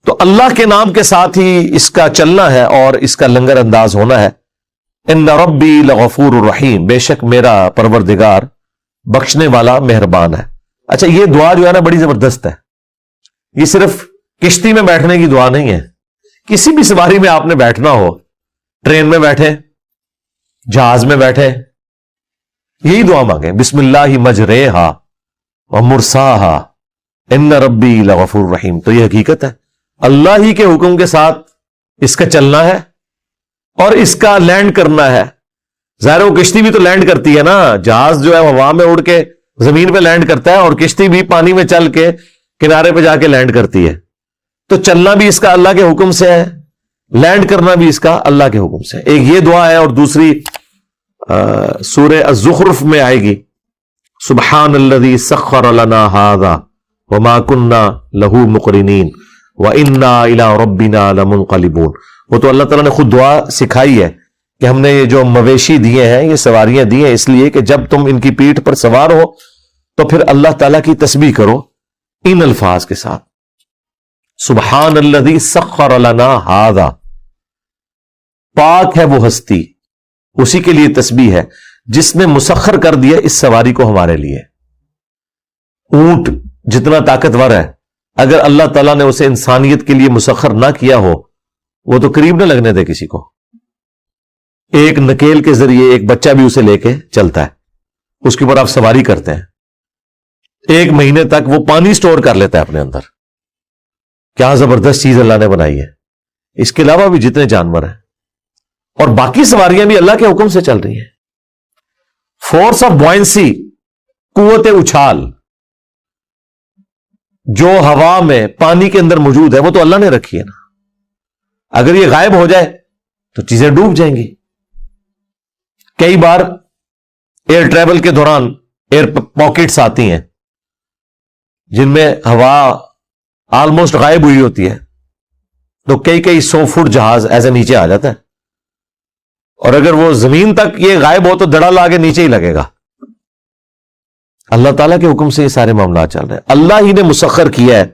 تو اللہ کے نام کے ساتھ ہی اس کا چلنا ہے اور اس کا لنگر انداز ہونا ہے. ان ربی لغفور الرحیم، بے شک میرا پروردگار بخشنے والا مہربان ہے. اچھا، یہ دعا جو ہے نا بڑی زبردست ہے. یہ صرف کشتی میں بیٹھنے کی دعا نہیں ہے. کسی بھی سواری میں آپ نے بیٹھنا ہو، ٹرین میں بیٹھے، جہاز میں بیٹھے، یہی دعا مانگیں، بسم اللہ مجریہا ومرساہا ان ربی لغفور رحیم. تو یہ حقیقت ہے، اللہ ہی کے حکم کے ساتھ اس کا چلنا ہے اور اس کا لینڈ کرنا ہے. ظاہر وہ کشتی بھی تو لینڈ کرتی ہے نا، جہاز جو ہے ہوا میں اڑ کے زمین پہ لینڈ کرتا ہے اور کشتی بھی پانی میں چل کے کنارے پہ جا کے لینڈ کرتی ہے. تو چلنا بھی اس کا اللہ کے حکم سے ہے، لینڈ کرنا بھی اس کا اللہ کے حکم سے. ایک یہ دعا ہے اور دوسری سورہ الزخرف میں آئے گی، سبحان الذی سخر لنا ھذا وما كنا له مقرنین وَإِنَّا إِلَىٰ رَبِّنَا لَمُنْقَلِبُونَ. وہ تو اللہ تعالیٰ نے خود دعا سکھائی ہے کہ ہم نے یہ جو مویشی دیے ہیں، یہ سواریاں دی ہیں اس لیے کہ جب تم ان کی پیٹھ پر سوار ہو تو پھر اللہ تعالیٰ کی تسبیح کرو ان الفاظ کے ساتھ، سبحان الذی سخر لنا ھذا. پاک ہے وہ ہستی، اسی کے لیے تسبیح ہے جس نے مسخر کر دیا اس سواری کو ہمارے لیے. اونٹ جتنا طاقتور ہے، اگر اللہ تعالیٰ نے اسے انسانیت کے لیے مسخر نہ کیا ہو، وہ تو قریب نہ لگنے دے کسی کو. ایک نکیل کے ذریعے ایک بچہ بھی اسے لے کے چلتا ہے، اس کے اوپر آپ سواری کرتے ہیں، 1 مہینے تک وہ پانی سٹور کر لیتا ہے اپنے اندر. کیا زبردست چیز اللہ نے بنائی ہے. اس کے علاوہ بھی جتنے جانور ہیں اور باقی سواریاں بھی اللہ کے حکم سے چل رہی ہیں. فورس آف بوائنسی، قوت اچھال جو ہوا میں پانی کے اندر موجود ہے، وہ تو اللہ نے رکھی ہے نا. اگر یہ غائب ہو جائے تو چیزیں ڈوب جائیں گی. کئی بار ایئر ٹریول کے دوران ایئر پاکٹس آتی ہیں جن میں ہوا آلموسٹ غائب ہوئی ہوتی ہے، تو کئی 100 فٹ جہاز ایسے نیچے آ جاتا ہے، اور اگر وہ زمین تک یہ غائب ہو تو دڑا لا کے نیچے ہی لگے گا. اللہ تعالیٰ کے حکم سے یہ سارے معاملات چل رہے ہیں. اللہ ہی نے مسخر کیا ہے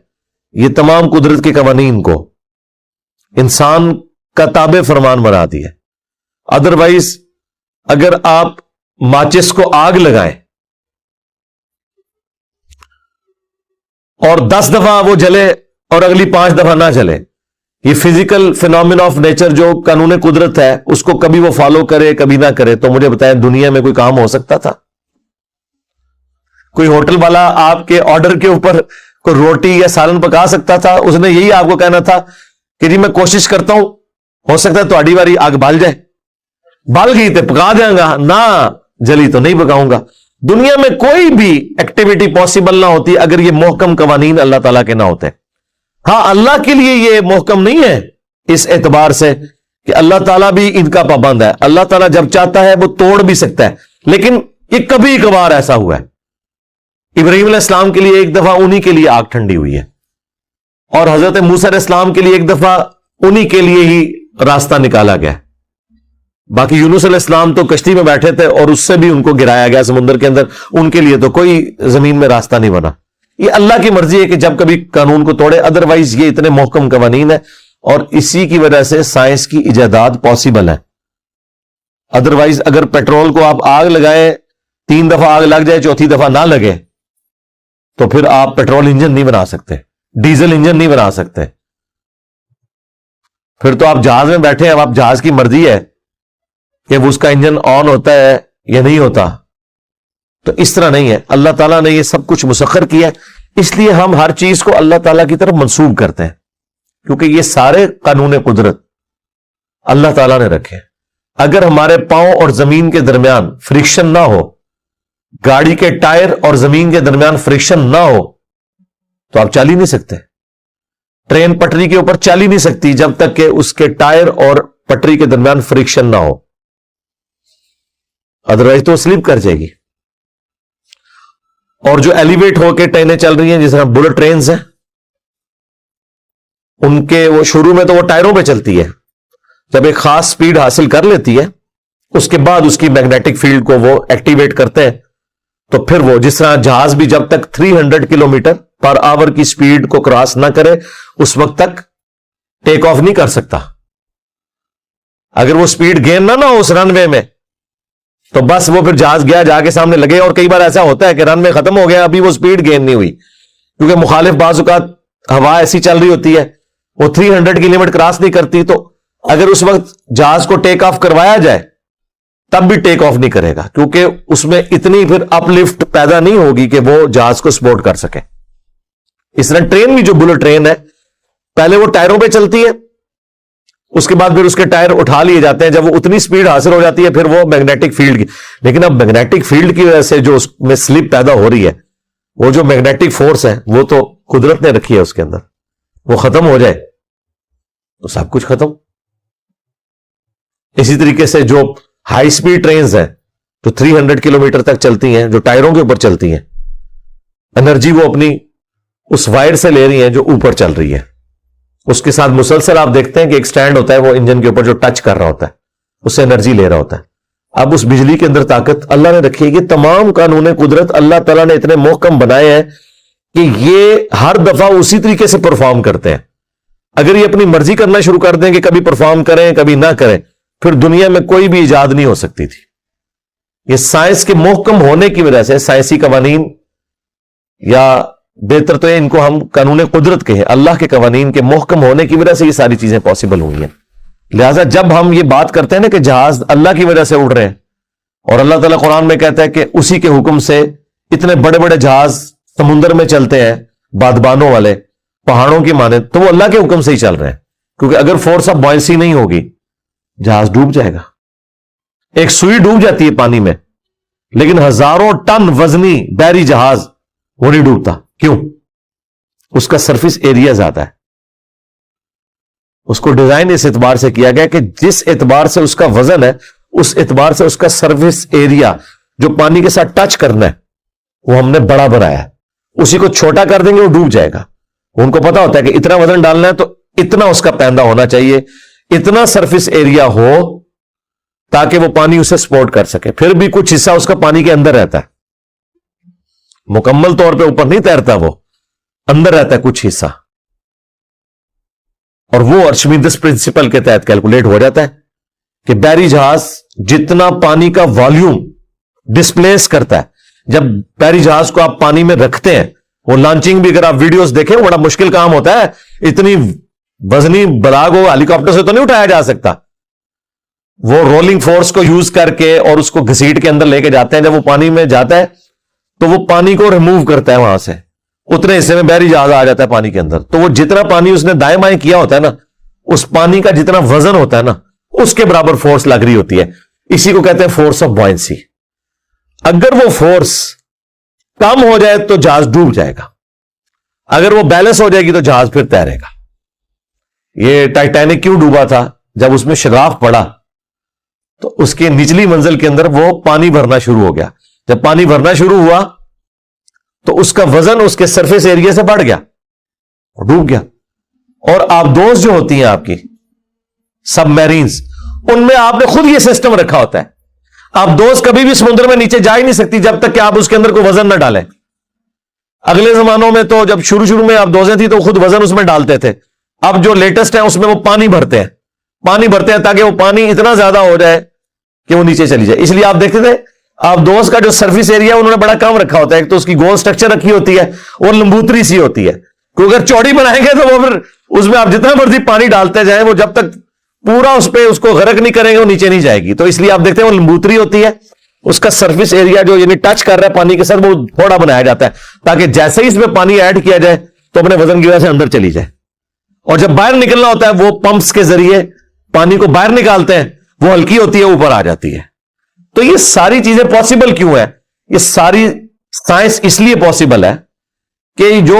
یہ تمام قدرت کے قوانین کو، انسان کا تابع فرمان بنا دیا. ادروائز اگر آپ ماچس کو آگ لگائیں اور 10 دفعہ وہ جلے اور اگلی 5 دفعہ نہ جلے، یہ فزیکل فینومینا آف نیچر جو قانون قدرت ہے اس کو کبھی وہ فالو کرے کبھی نہ کرے، تو مجھے بتائیں دنیا میں کوئی کام ہو سکتا تھا؟ کوئی ہوٹل والا آپ کے آرڈر کے اوپر کوئی روٹی یا سالن پکا سکتا تھا؟ اس نے یہی آپ کو کہنا تھا کہ جی میں کوشش کرتا ہوں، ہو سکتا ہے تہاڈی واری آگ بال جائے. بال گئی تے پکا دیں گا، نہ جلی تو نہیں پکاؤں گا. دنیا میں کوئی بھی ایکٹیویٹی پاسبل نہ ہوتی اگر یہ محکم قوانین اللہ تعالیٰ کے نہ ہوتے. ہاں، اللہ کے لیے یہ محکم نہیں ہے اس اعتبار سے کہ اللہ تعالیٰ بھی ان کا پابند ہے. اللہ تعالیٰ جب چاہتا ہے وہ توڑ بھی سکتا ہے، لیکن یہ کبھی کبھار ایسا ہوا ہے. ابراہیم علیہ السلام کے لیے ایک دفعہ انہی کے لیے آگ ٹھنڈی ہوئی ہے، اور حضرت موسیٰ علیہ السلام کے لیے ایک دفعہ انہی کے لیے ہی راستہ نکالا گیا. باقی یونس علیہ السلام تو کشتی میں بیٹھے تھے اور اس سے بھی ان کو گرایا گیا سمندر کے اندر، ان کے لیے تو کوئی زمین میں راستہ نہیں بنا. یہ اللہ کی مرضی ہے کہ جب کبھی قانون کو توڑے، ادروائز یہ اتنے محکم قوانین ہیں اور اسی کی وجہ سے سائنس کی ایجادات پاسبل ہیں. ادروائز اگر پیٹرول کو آپ آگ لگائیں، 3 دفعہ آگ لگ جائے، 4تھی دفعہ نہ لگے، تو پھر آپ پیٹرول انجن نہیں بنا سکتے، ڈیزل انجن نہیں بنا سکتے. پھر تو آپ جہاز میں بیٹھے ہیں، اب آپ جہاز کی مرضی ہے کہ وہ اس کا انجن آن ہوتا ہے یا نہیں ہوتا. تو اس طرح نہیں ہے، اللہ تعالیٰ نے یہ سب کچھ مسخر کیا ہے. اس لیے ہم ہر چیز کو اللہ تعالیٰ کی طرف منسوب کرتے ہیں، کیونکہ یہ سارے قانون قدرت اللہ تعالیٰ نے رکھے. اگر ہمارے پاؤں اور زمین کے درمیان فرکشن نہ ہو، گاڑی کے ٹائر اور زمین کے درمیان فرکشن نہ ہو، تو آپ چل ہی نہیں سکتے. ٹرین پٹری کے اوپر چل ہی نہیں سکتی جب تک کہ اس کے ٹائر اور پٹری کے درمیان فرکشن نہ ہو، ادروائز تو سلپ کر جائے گی. اور جو ایلیویٹ ہو کے ٹرینیں چل رہی ہیں، جس طرح بلٹ ٹرینز ہیں، ان کے وہ شروع میں تو وہ ٹائروں پہ چلتی ہے، جب ایک خاص سپیڈ حاصل کر لیتی ہے اس کے بعد اس کی میگنیٹک فیلڈ کو وہ ایکٹیویٹ کرتے ہیں، تو پھر وہ جس طرح جہاز بھی جب تک 300 کلومیٹر پر آور کی سپیڈ کو کراس نہ کرے اس وقت تک ٹیک آف نہیں کر سکتا. اگر وہ سپیڈ گین نہ ہو اس رن وے میں تو بس وہ پھر جہاز گیا جا کے سامنے لگے. اور کئی بار ایسا ہوتا ہے کہ رن وے ختم ہو گیا, ابھی وہ سپیڈ گین نہیں ہوئی, کیونکہ مخالف بعض اوقات ہوا ایسی چل رہی ہوتی ہے, وہ 300 کی لمٹ کراس نہیں کرتی. تو اگر اس وقت جہاز کو ٹیک آف کروایا جائے تب بھی ٹیک آف نہیں کرے گا, کیونکہ اس میں اتنی پھر اپ لفٹ پیدا نہیں ہوگی کہ وہ جہاز کو سپورٹ کر سکے. اس طرح ٹرین بھی, جو بلٹ ٹرین ہے, پہلے وہ ٹائروں پہ چلتی ہے, اس کے بعد پھر اس کے ٹائر اٹھا لیے جاتے ہیں. جب وہ اتنی سپیڈ حاصل ہو جاتی ہے پھر وہ میگنیٹک فیلڈ کی, لیکن اب میگنیٹک فیلڈ کی وجہ سے جو اس میں سلپ پیدا ہو رہی ہے, وہ جو میگنیٹک فورس ہے وہ تو قدرت نے رکھی ہے اس کے اندر, وہ ختم ہو جائے تو سب کچھ ختم. اسی طریقے سے جو ہائی سپیڈ ٹرینز ہیں جو 300 کلومیٹر تک چلتی ہیں, جو ٹائروں کے اوپر چلتی ہیں, انرجی وہ اپنی اس وائر سے لے رہی ہیں جو اوپر چل رہی ہے. اس کے ساتھ مسلسل آپ دیکھتے ہیں کہ ایک سٹینڈ ہوتا ہے وہ انجن کے اوپر جو ٹچ کر رہا ہوتا ہے, اس سے انرجی لے رہا ہوتا ہے. اب اس بجلی کے اندر طاقت اللہ نے رکھی ہے. یہ تمام قانون قدرت اللہ تعالیٰ نے اتنے محکم بنائے ہیں کہ یہ ہر دفعہ اسی طریقے سے پرفارم کرتے ہیں. اگر یہ اپنی مرضی کرنا شروع کر دیں کہ کبھی پرفارم کریں کبھی نہ کریں, پھر دنیا میں کوئی بھی ایجاد نہیں ہو سکتی تھی. یہ سائنس کے محکم ہونے کی وجہ سے, سائنسی قوانین, یا بہتر تو ان کو ہم قانون قدرت کہیں, اللہ کے قوانین کے محکم ہونے کی وجہ سے یہ ساری چیزیں پاسبل ہوئی ہیں. لہٰذا جب ہم یہ بات کرتے ہیں نا کہ جہاز اللہ کی وجہ سے اڑ رہے ہیں, اور اللہ تعالیٰ قرآن میں کہتا ہے کہ اسی کے حکم سے اتنے بڑے بڑے جہاز سمندر میں چلتے ہیں, بادبانوں والے, پہاڑوں کی مانند, تو وہ اللہ کے حکم سے ہی چل رہے ہیں. کیونکہ اگر فورس آف بوائنسی نہیں ہوگی جہاز ڈوب جائے گا. ایک سوئی ڈوب جاتی ہے پانی میں, لیکن ہزاروں ٹن وزنی بحری جہاز وہ نہیں ڈوبتا. کیوں؟ اس کا سرفیس ایریا زیادہ ہے. اس کو ڈیزائن اس اعتبار سے کیا گیا کہ جس اعتبار سے اس کا وزن ہے اس اعتبار سے اس کا سرفیس ایریا جو پانی کے ساتھ ٹچ کرنا ہے وہ ہم نے بڑا بنایا ہے. اسی کو چھوٹا کر دیں گے وہ ڈوب جائے گا. ان کو پتا ہوتا ہے کہ اتنا وزن ڈالنا ہے تو اتنا اس کا پیندہ ہونا چاہیے, اتنا سرفیس ایریا ہو تاکہ وہ پانی اسے سپورٹ کر سکے. پھر بھی کچھ حصہ اس کا پانی کے اندر رہتا ہے, مکمل طور پہ اوپر نہیں تیرتا, وہ اندر رہتا ہے کچھ حصہ, اور وہ ارشمیدس پرنسپل کے تحت کیلکولیٹ ہو جاتا ہے کہ بحری جہاز جتنا پانی کا والیوم ڈسپلیس کرتا ہے, جب بحری جہاز کو آپ پانی میں رکھتے ہیں, وہ لانچنگ بھی اگر آپ ویڈیوز دیکھیں بڑا مشکل کام ہوتا ہے. اتنی وزنی بلاگ ہو ہیلی کاپٹر سے تو نہیں اٹھایا جا سکتا. وہ رولنگ فورس کو یوز کر کے اور اس کو گھسیٹ کے اندر لے کے جاتے ہیں. جب وہ پانی میں جاتا ہے تو وہ پانی کو ریموو کرتا ہے وہاں سے, اتنے حصے میں بحری جہاز آ جاتا ہے پانی کے اندر. تو وہ جتنا پانی اس نے دائیں بائیں کیا ہوتا ہے نا, اس پانی کا جتنا وزن ہوتا ہے نا, اس کے برابر فورس لگ رہی ہوتی ہے. اسی کو کہتے ہیں فورس آف بوائنسی. اگر وہ فورس کم ہو جائے تو جہاز ڈوب جائے گا, اگر وہ بیلنس ہو جائے گی تو جہاز پھر تیرے گا. یہ ٹائٹینک کیوں ڈوبا تھا؟ جب اس میں شگاف پڑا تو اس کے نچلی منزل کے اندر وہ پانی بھرنا شروع ہو گیا. جب پانی بھرنا شروع ہوا تو اس کا وزن اس کے سرفیس ایریا سے بڑھ گیا, ڈوب گیا. اور آبدوز جو ہوتی ہیں آپ کی سب میرینز, ان میں آپ نے خود یہ سسٹم رکھا ہوتا ہے. آبدوز کبھی بھی سمندر میں نیچے جا ہی نہیں سکتی جب تک کہ آپ اس کے اندر کوئی وزن نہ ڈالیں. اگلے زمانوں میں تو جب شروع میں آبدوزیں تھی تو خود وزن اس میں ڈالتے تھے. اب جو لیٹسٹ ہے اس میں وہ پانی بھرتے ہیں تاکہ وہ پانی اتنا زیادہ ہو جائے کہ وہ نیچے چلی جائے. اس لیے آپ دیکھتے تھے آبدوز کا جو سرفیس ایریا انہوں نے بڑا کم رکھا ہوتا ہے. ایک تو اس کی گول سٹرکچر رکھی ہوتی ہے اور لمبوتری سی ہوتی ہے, کیونکہ اگر چوڑی بنائیں گے تو وہ پھر اس میں آپ جتنا مرضی پانی ڈالتے جائیں وہ جب تک پورا اس پہ اس کو غرق نہیں کریں گے وہ نیچے نہیں جائے گی. تو اس لیے آپ دیکھتے ہیں وہ لمبوتری ہوتی ہے, اس کا سرفیس ایریا جو یعنی ٹچ کر رہا ہے پانی کے ساتھ وہ تھوڑا بنایا جاتا ہے تاکہ جیسے ہی اس میں پانی ایڈ کیا جائے تو اپنے وزن کی وجہ سے اندر چلی جائے. اور جب باہر نکلنا ہوتا ہے وہ پمپس کے ذریعے پانی کو باہر نکالتے ہیں, وہ ہلکی ہوتی ہے اوپر آ جاتی ہے. تو یہ ساری چیزیں پاسبل کیوں ہے؟ یہ ساری سائنس اس لیے پاسبل ہے کہ جو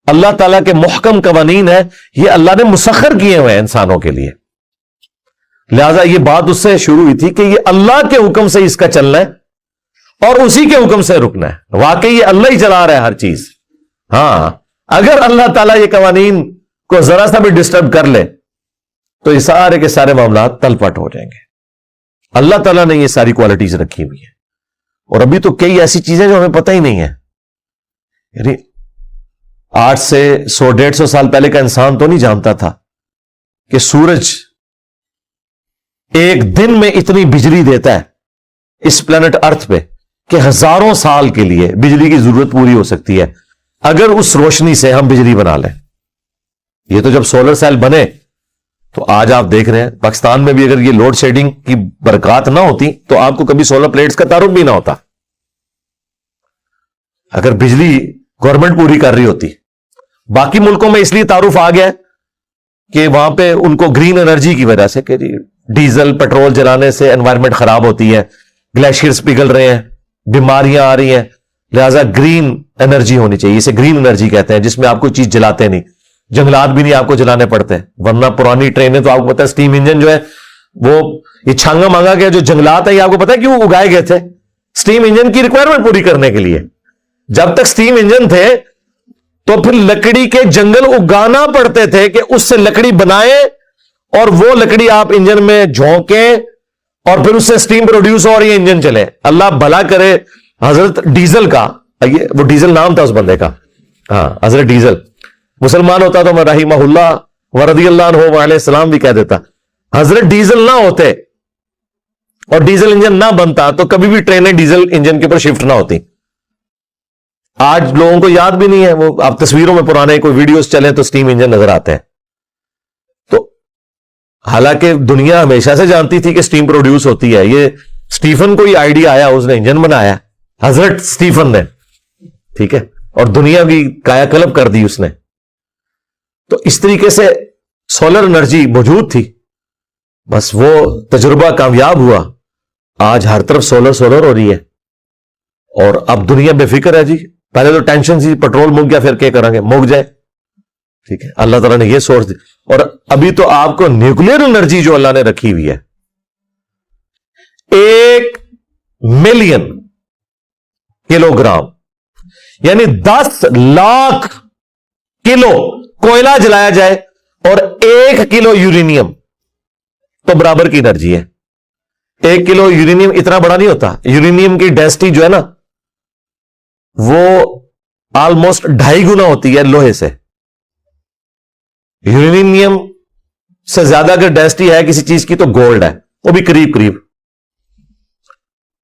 اللہ تعالیٰ کے محکم قوانین ہے یہ اللہ نے مسخر کیے ہوئے ہیں انسانوں کے لیے. لہذا یہ بات اس سے شروع ہوئی تھی کہ یہ اللہ کے حکم سے اس کا چلنا ہے اور اسی کے حکم سے رکنا ہے. واقعی یہ اللہ ہی چلا رہا ہے ہر چیز. ہاں, اگر اللہ تعالیٰ یہ قوانین کو ذرا سا بھی ڈسٹرب کر لے تو یہ سارے کے سارے معاملات تل پٹ ہو جائیں گے. اللہ تعالیٰ نے یہ ساری کوالٹیز رکھی ہوئی ہیں, اور ابھی تو کئی ایسی چیزیں جو ہمیں پتہ ہی نہیں ہے. یعنی 800 سے 100-150 سال پہلے کا انسان تو نہیں جانتا تھا کہ سورج ایک دن میں اتنی بجلی دیتا ہے اس پلانٹ ارتھ پہ کہ ہزاروں سال کے لیے بجلی کی ضرورت پوری ہو سکتی ہے اگر اس روشنی سے ہم بجلی بنا لیں. یہ تو جب سولر سیل بنے تو آج آپ دیکھ رہے ہیں پاکستان میں بھی اگر یہ لوڈ شیڈنگ کی برکات نہ ہوتی تو آپ کو کبھی سولر پلیٹس کا تعارف بھی نہ ہوتا. اگر بجلی گورنمنٹ پوری کر رہی ہوتی. باقی ملکوں میں اس لیے تعارف آ گیا کہ وہاں پہ ان کو گرین انرجی کی وجہ سے کہ ڈیزل پیٹرول جلانے سے انوائرمنٹ خراب ہوتی ہے, گلیشیئرز پگھل رہے ہیں, بیماریاں آ رہی ہیں, لہذا گرین انرجی ہونی چاہیے. اسے گرین انرجی کہتے ہیں جس میں آپ کو چیز جلاتے نہیں, جنگلات بھی نہیں آپ کو جلانے پڑتے. ورنہ پرانی ٹرینیں تو آپ کو پتا ہے اسٹیم انجن جو ہے وہ یہ چھانگا مانگا گیا جو جنگلات ہے یہ آپ کو پتا ہے کیوں اگائے گئے تھے؟ اسٹیم انجن کی ریکوائرمنٹ پوری کرنے کے لیے. جب تک اسٹیم انجن تھے تو پھر لکڑی کے جنگل اگانا پڑتے تھے کہ اس سے لکڑی بنائے اور وہ لکڑی آپ انجن میں جھونکیں اور پھر اس سے اسٹیم پروڈیوس ہو اور یہ انجن چلے. اللہ بھلا کرے حضرت ڈیزل کا, وہ ڈیزل نام تھا اس بندے کا, ہاں حضرت ڈیزل. مسلمان ہوتا تو میں رحمہ اللہ ورضی اللہ عنہ علیہ السلام بھی کہہ دیتا. حضرت ڈیزل نہ ہوتے اور ڈیزل انجن نہ بنتا تو کبھی بھی ٹرینیں ڈیزل انجن کے اوپر شفٹ نہ ہوتی. آج لوگوں کو یاد بھی نہیں ہے, وہ آپ تصویروں میں پرانے کوئی ویڈیوز چلیں تو اسٹیم انجن نظر آتے ہیں. تو حالانکہ دنیا ہمیشہ سے جانتی تھی کہ اسٹیم پروڈیوس ہوتی ہے. یہ اسٹیفن کو یہ آئیڈیا آیا, اس نے انجن بنایا, حضرت اسٹیفن نے, ٹھیک ہے, اور دنیا بھی کایا کلپ کر دی اس نے. تو اس طریقے سے سولر انرجی موجود تھی, بس وہ تجربہ کامیاب ہوا. آج ہر طرف سولر ہو رہی ہے اور اب دنیا بے فکر ہے جی. پہلے تو ٹینشن سی پیٹرول مک گیا, پھر کیا کریں گے, مک جائے, ٹھیک ہے. اللہ تعالیٰ نے یہ سورس دی. اور ابھی تو آپ کو نیوکلیر انرجی جو اللہ نے رکھی ہوئی ہے 1 ملین کلو گرام یعنی 10 لاکھ کلو کوئلہ جلایا جائے اور 1 کلو یورینیم تو برابر کی انرجی ہے. 1 کلو یورینیم اتنا بڑا نہیں ہوتا. یورینیم کی ڈینسٹی جو ہے نا وہ آلموسٹ 2.5 گنا ہوتی ہے لوہے سے. یورینیم سے زیادہ اگر ڈینسٹی ہے کسی چیز کی تو گولڈ ہے, وہ بھی قریب.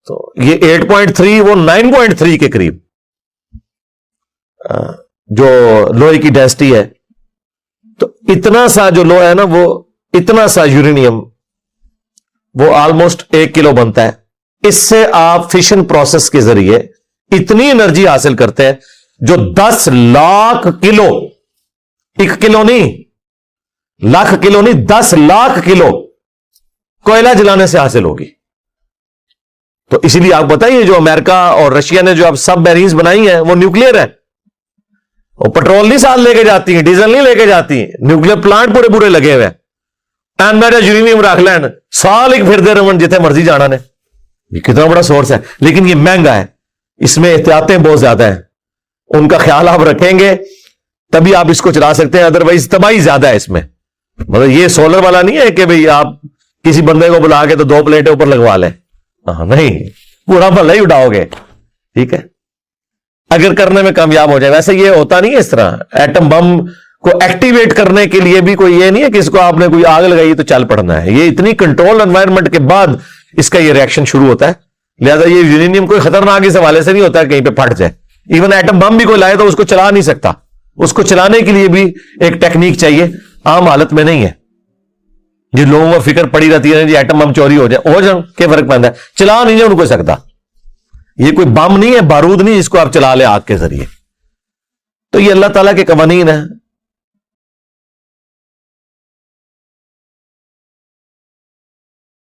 تو یہ 8.3 وہ 9.3 کے قریب جو لوہے کی ڈینسٹی ہے. تو اتنا سا جو لوہا ہے نا وہ اتنا سا یورینیم وہ آلموسٹ 1 کلو بنتا ہے. اس سے آپ فشن پروسیس کے ذریعے اتنی انرجی حاصل کرتے ہیں جو 10 لاکھ کلو, 1 کلو نہیں, لاکھ کلو نہیں, 10 لاکھ کلو کوئلہ جلانے سے حاصل ہوگی. تو اسی لیے آپ بتائیے جو امریکہ اور رشیا نے جو اب سب میرینز بنائی ہیں وہ نیوکلیر ہے. وہ پیٹرول نہیں ساتھ لے کے جاتی ہیں, ڈیزل نہیں لے کے جاتی ہیں, نیوکلیر پلانٹ پورے لگے ہوئے ہیں. یورینیم رکھ لین سال ایک پھرتے رہن جتنے مرضی جانا نے. یہ کتنا بڑا سورس ہے, لیکن یہ مہنگا ہے, اس میں احتیاطیں بہت زیادہ ہیں. ان کا خیال آپ رکھیں گے تبھی آپ اس کو چلا سکتے ہیں, ادروائز تباہی زیادہ ہے اس میں. مطلب یہ سولر والا نہیں ہے کہ بھئی آپ کسی بندے کو بلا کے تو 2 پلیٹیں اوپر لگوا لیں, نہیں, پورا بھلا ہی اٹھاؤ گے, ٹھیک ہے, اگر کرنے میں کامیاب ہو جائے. ویسے یہ ہوتا نہیں ہے اس طرح. ایٹم بم کو ایکٹیویٹ کرنے کے لیے بھی کوئی یہ نہیں ہے کہ اس کو آپ نے کوئی آگ لگائی تو چل پڑنا ہے. یہ اتنی کنٹرول انوائرمنٹ کے بعد اس کا یہ ریئیکشن شروع ہوتا ہے. لہذا یہ یورینیم کوئی خطرناک اس حوالے سے نہیں ہوتا ہے کہیں پہ پھٹ جائے. ایون ایٹم بم بھی کوئی لائے تو اس کو چلا نہیں سکتا. اس کو چلانے کے لیے بھی ایک ٹیکنیک چاہیے, عام حالت میں نہیں ہے. جن لوگوں کو فکر پڑی رہتی ہے جی ایٹم بم چوری ہو جائے کیا فرق پڑتا ہے, چلا نہیں جائے ان کو سکتا. یہ کوئی بم نہیں ہے, بارود نہیں جس کو آپ چلا لیں آگ کے ذریعے. تو یہ اللہ تعالیٰ کے قوانین ہیں.